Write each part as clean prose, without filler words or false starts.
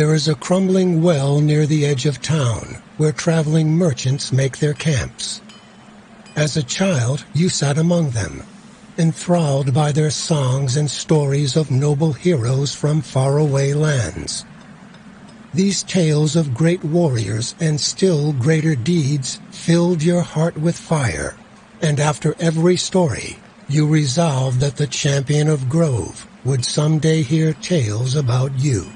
There is a crumbling well near the edge of town where traveling merchants make their camps. As a child, you sat among them, enthralled by their songs and stories of noble heroes from faraway lands. These tales of great warriors and still greater deeds filled your heart with fire, and after every story, you resolved that the champion of Grove would someday hear tales about you.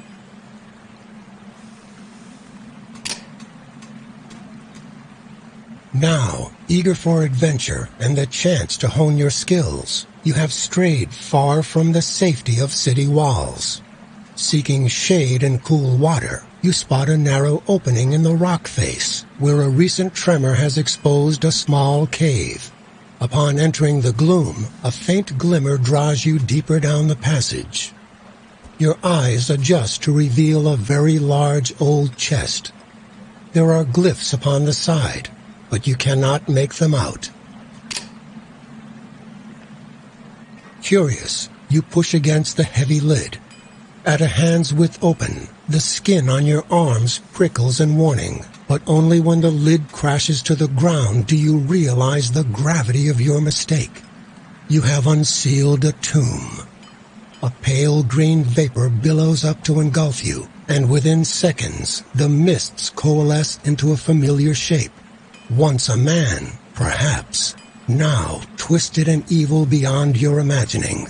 Now, eager for adventure and the chance to hone your skills, you have strayed far from the safety of city walls. Seeking shade and cool water, you spot a narrow opening in the rock face, where a recent tremor has exposed a small cave. Upon entering the gloom, a faint glimmer draws you deeper down the passage. Your eyes adjust to reveal a very large old chest. There are glyphs upon the side, but you cannot make them out. Curious, you push against the heavy lid. At a hand's width open, the skin on your arms prickles in warning, but only when the lid crashes to the ground do you realize the gravity of your mistake. You have unsealed a tomb. A pale green vapor billows up to engulf you, and within seconds, the mists coalesce into a familiar shape. Once a man, perhaps, now twisted and evil beyond your imagining.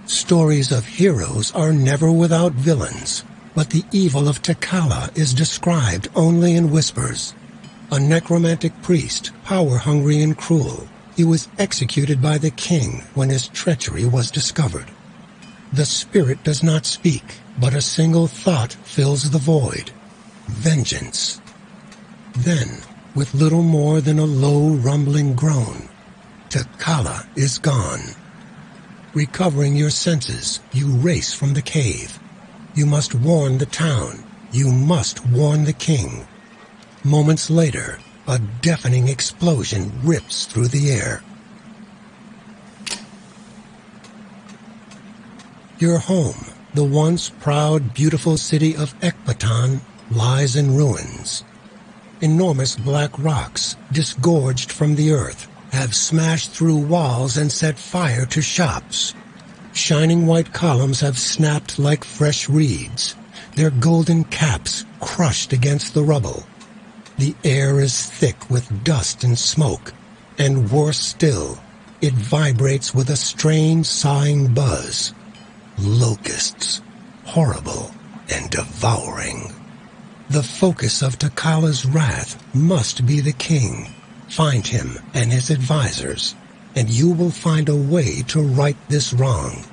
Stories of heroes are never without villains, but the evil of Takala is described only in whispers. A necromantic priest, power-hungry and cruel, he was executed by the king when his treachery was discovered. The spirit does not speak, but a single thought fills the void: vengeance. Then, with little more than a low rumbling groan, Takala is gone. Recovering your senses, you race from the cave. You must warn the town. You must warn the king. Moments later, a deafening explosion rips through the air. Your home, the once proud, beautiful city of Ekbatan, lies in ruins. Enormous black rocks, disgorged from the earth, have smashed through walls and set fire to shops. Shining white columns have snapped like fresh reeds, their golden caps crushed against the rubble. The air is thick with dust and smoke, and worse still, it vibrates with a strange sighing buzz. Locusts, horrible and devouring. The focus of Takala's wrath must be the king. Find him and his advisors, and you will find a way to right this wrong.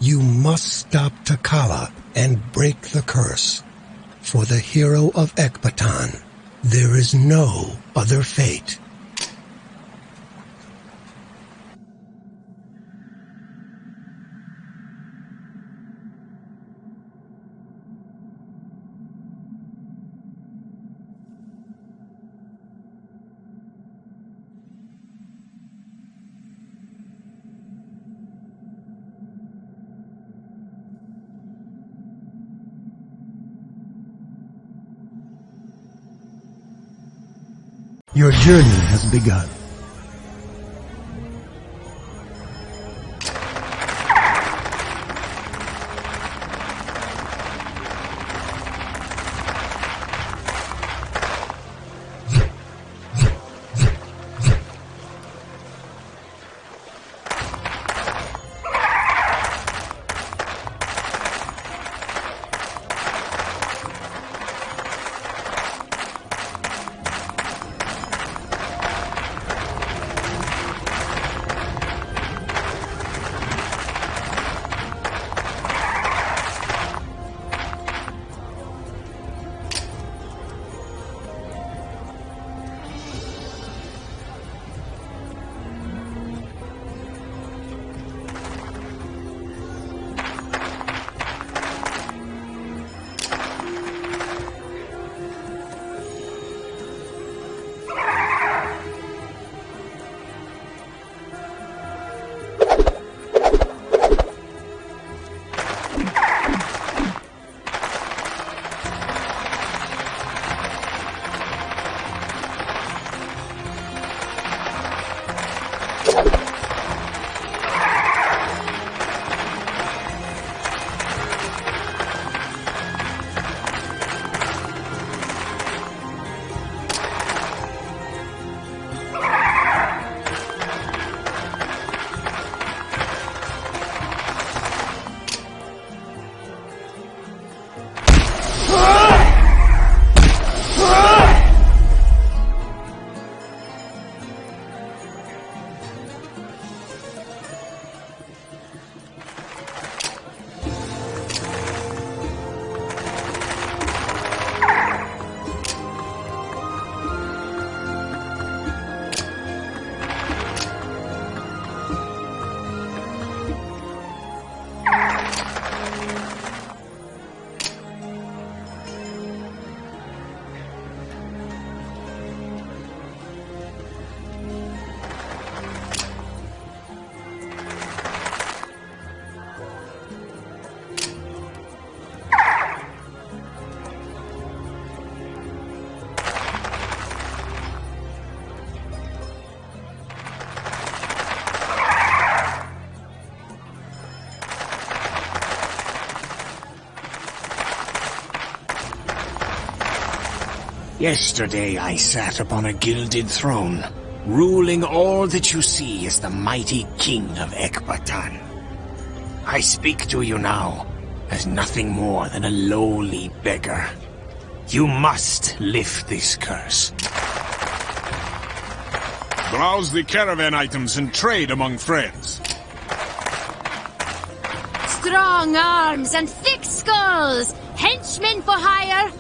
You must stop Takala and break the curse. For the hero of Ekbatan, there is no other fate. Your journey has begun. Yesterday I sat upon a gilded throne, ruling all that you see as the mighty king of Ekbatan. I speak to you now as nothing more than a lowly beggar. You must lift this curse. Browse the caravan items and trade among friends. Strong arms and thick skulls! Henchmen for hire!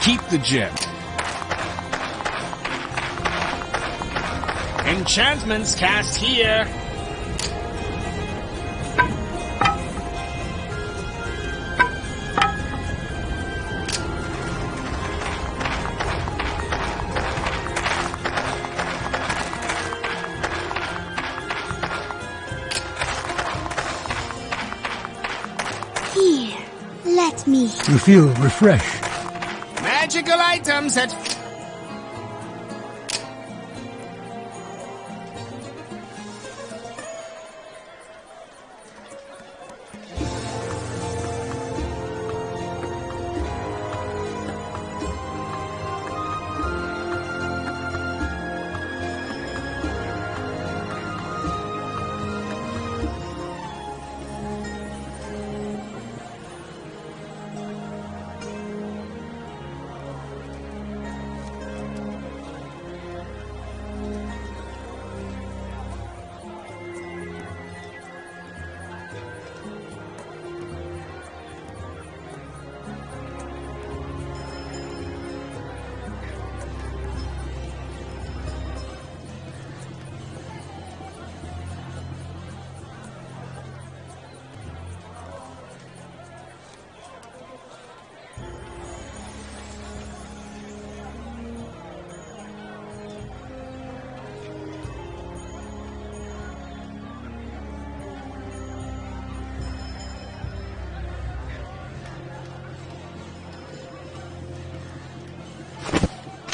Keep the gem. Enchantments cast here. Here, let me. You feel refreshed. Magical items at...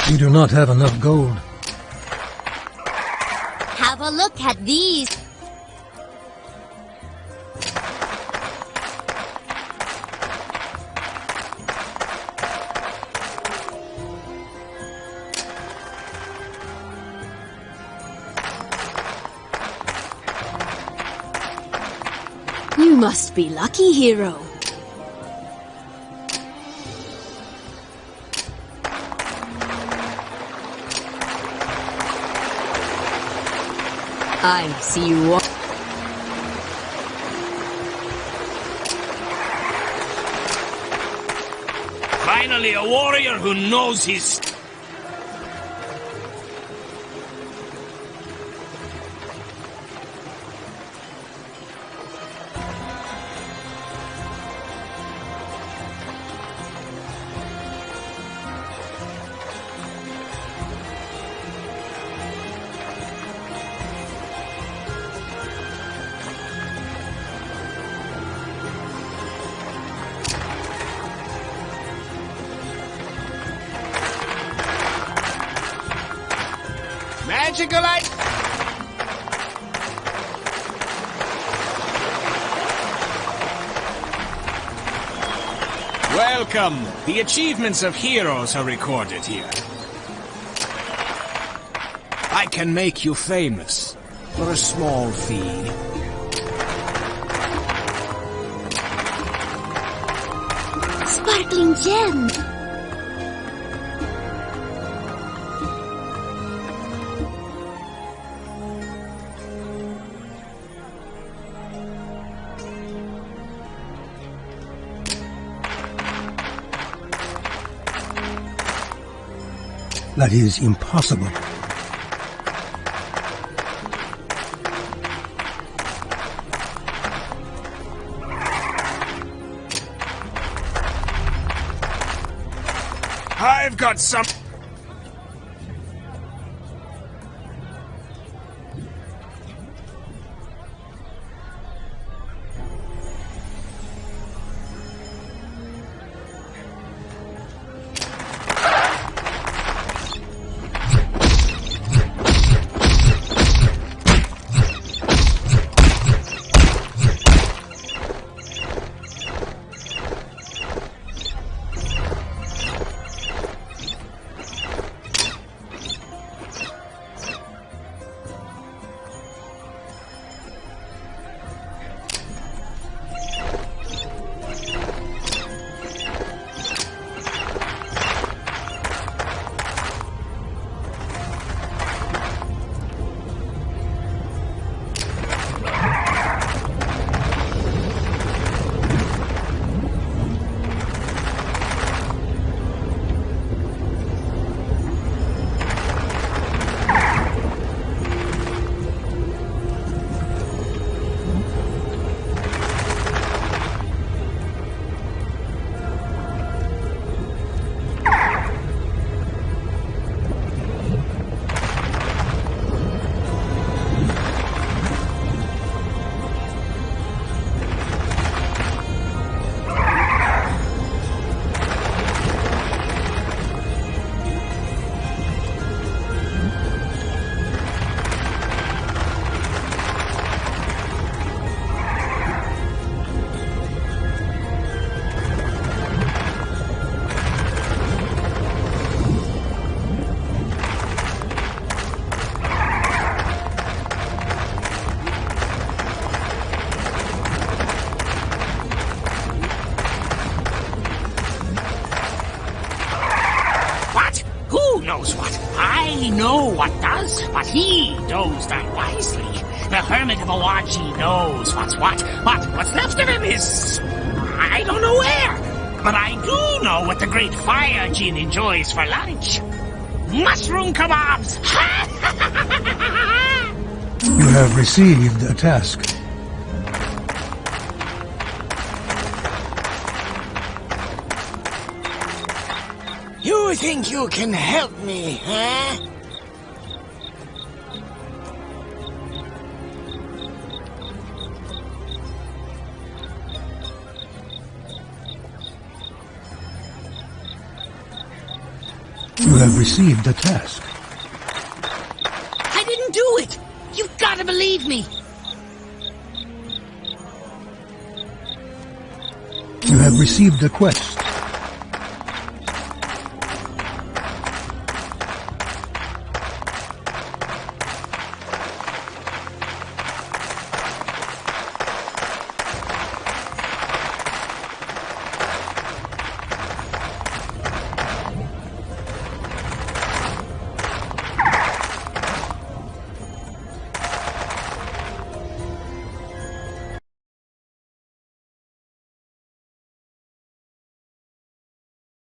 You do not have enough gold. Have a look at these. You must be lucky, hero. I see you. Finally, a warrior who knows his... Magical light. Welcome. The achievements of heroes are recorded here. I can make you famous for a small fee. Sparkling gem. That is impossible. I've got some... I know what does, but he knows that wisely. The Hermit of Awaji knows what's what, but what's left of him is... I don't know where. But I do know what the great fire Jin enjoys for lunch. Mushroom kebabs! You have received a task. You think you can help me, huh? You have received a task. I didn't do it! You've got to believe me! You have received a quest.